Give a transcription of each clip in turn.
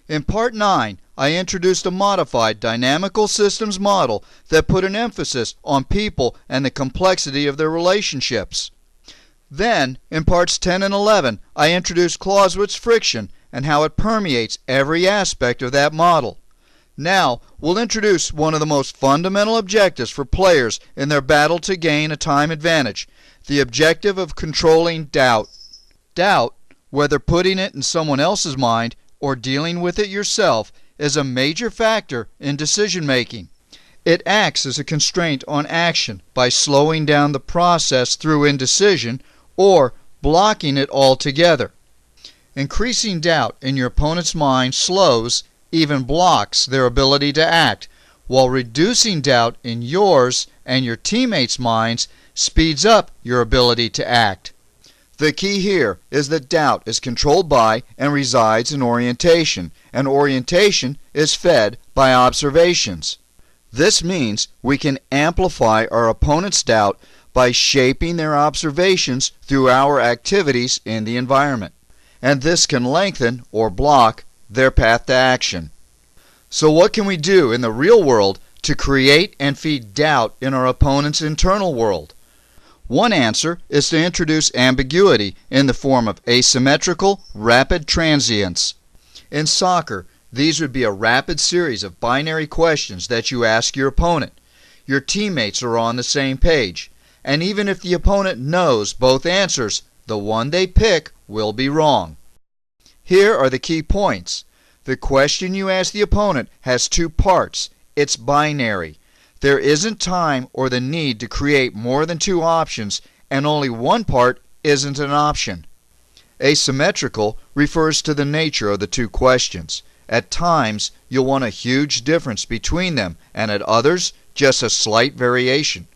In Part 9, I introduced a modified dynamical systems model that put an emphasis on people and the complexity of their relationships. Then, in Parts 10 and 11, I introduced Clausewitz friction and how it permeates every aspect of that model. Now, we'll introduce one of the most fundamental objectives for players in their battle to gain a time advantage, the objective of controlling doubt. Doubt, whether putting it in someone else's mind or dealing with it yourself, is a major factor in decision making. It acts as a constraint on action by slowing down the process through indecision or blocking it altogether. Increasing doubt in your opponent's mind slows, even blocks their ability to act, while reducing doubt in yours and your teammates' minds speeds up your ability to act. The key here is that doubt is controlled by and resides in orientation, and orientation is fed by observations. This means we can amplify our opponent's doubt by shaping their observations through our activities in the environment, and this can lengthen or block their path to action. So what can we do in the real world to create and feed doubt in our opponent's internal world? One answer is to introduce ambiguity in the form of asymmetrical rapid transients. In soccer, these would be a rapid series of binary questions that you ask your opponent. Your teammates are on the same page, and even if the opponent knows both answers, the one they pick will be wrong. Here are the key points. The question you ask the opponent has two parts. It's binary. There isn't time or the need to create more than two options, and only one part isn't an option. Asymmetrical refers to the nature of the two questions. At times, you'll want a huge difference between them, and at others, just a slight variation.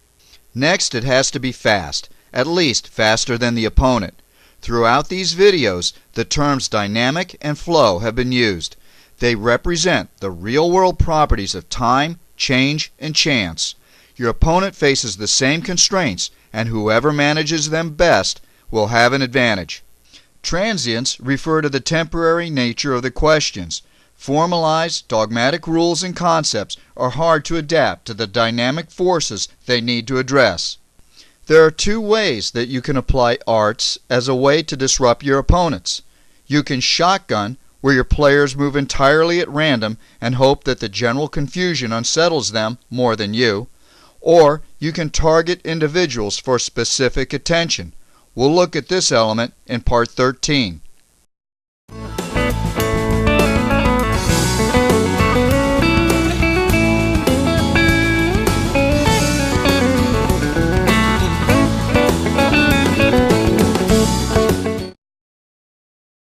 Next, it has to be fast, at least faster than the opponent. Throughout these videos, the terms dynamic and flow have been used. They represent the real-world properties of time, change, and chance. Your opponent faces the same constraints, and whoever manages them best will have an advantage. Transients refer to the temporary nature of the questions. Formalized, dogmatic rules and concepts are hard to adapt to the dynamic forces they need to address. There are two ways that you can apply arts as a way to disrupt your opponents. You can shotgun, where your players move entirely at random and hope that the general confusion unsettles them more than you. Or you can target individuals for specific attention. We'll look at this element in Part 13.